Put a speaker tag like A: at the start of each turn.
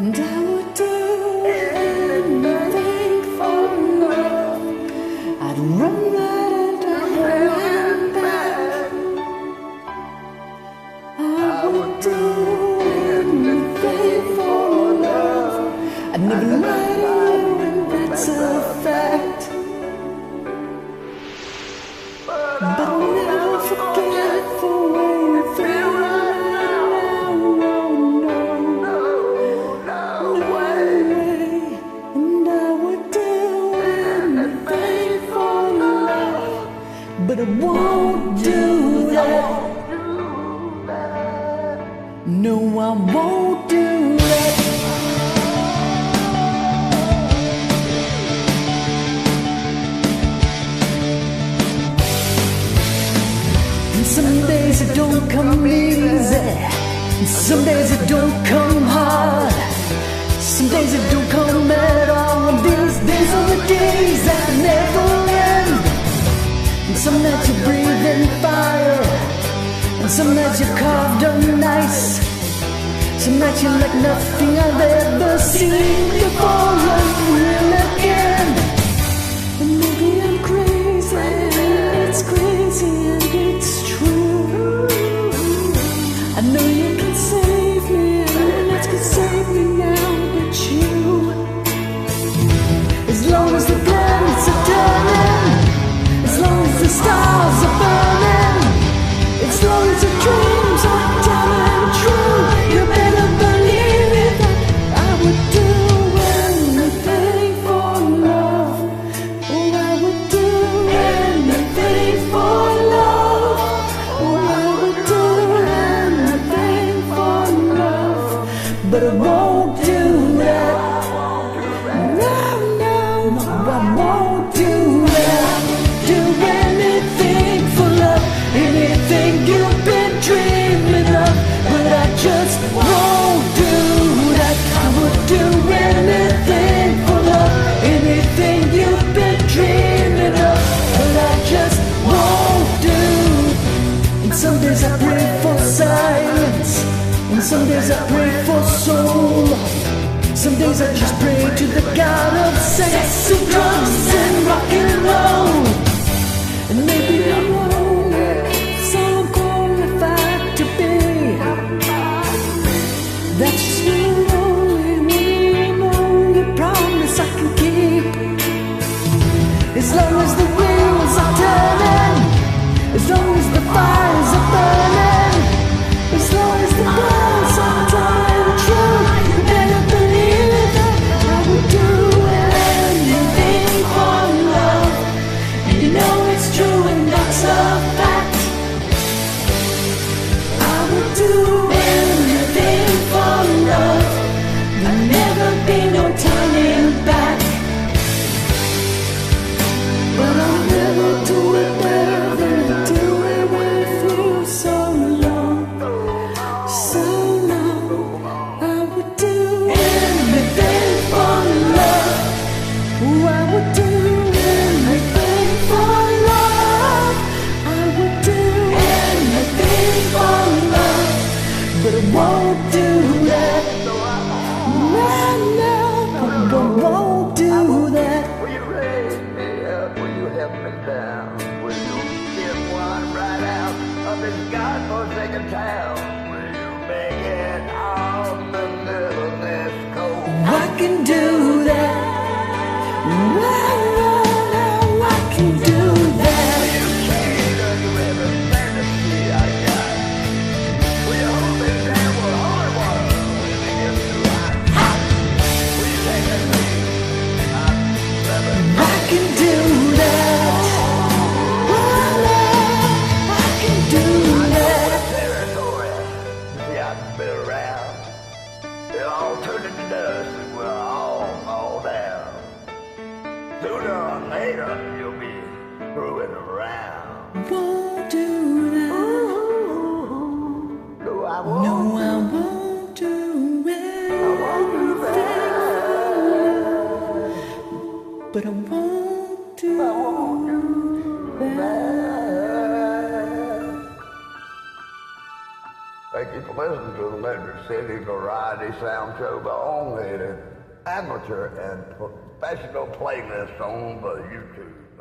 A: And I would do anything for love. I'd run right and run back. I would do anything for love. I'd never lie to you, and that's a fact. But I'll never forget the way you feel right now. No way. And I would do anything for love, but I won't do that. No, I won't do that. Some days it don't come easy, some days it don't come hard, some days it don't come at all. And these days are the days that never end. And some nights you breathe in fire, and some nights you're carved on ice. Some nights you're like nothing I've ever seen before, unreal again. And maybe I'm crazy, and it's crazy and it's true. I know you can save me, and it can save me now, but you. As long as the planets are turning, as long as the stars are burning, as long as the dreams are dumb and true, you better believe it that I would do anything for love. Oh, I would do anything for love. Oh, I would do anything for love, but I won't do that. No, I won't do that. Do anything for love, anything you've been dreaming of, but I just won't do that. I would do anything for love, anything you've been dreaming of, but I just won't do. And some days I pray for silence, and some days I pray for soul. Some days I just pray to the God of sex and drugs and rock and roll. And maybe I'm wrong, so I'm qualified to be. That's just the only promise I can keep. As long as the wheels are turning, as long as the fires are burning, as long as the bells are dying true, you better believe that I would do anything for love. And you know it's true, and that's a fact. I would do anything for love. There'll never be no turning back. But I'll never do it better than do it with you. So long, so long. I would do anything for love. Oh, I would do anything for love. I would do anything for love, but I won't do that. No, I won't do that.
B: Will you raise me up? Will you help me down? Will you get one right out of this godforsaken town? Will you make it out the middle of this cold?
A: I can do that. No, I can do that.
B: Will you change every fantasy I got? Will you hold me down with holy water when it gets too hot? Will you take that lead?
A: I can do that. I can do that.
B: Territory. See, I've been around. They'll all turn into dust and we'll all fall down. Sooner or later, you'll be screwing around.
A: Won't do that.
B: No, I won't.
A: No, I won't do
B: I won't do
A: anything,
B: that.
A: but I won't do
B: I won't do
A: that.
B: that. Thank you for listening to the Ledger City Variety Sound Show, the only amateur and professional playlist on the YouTube.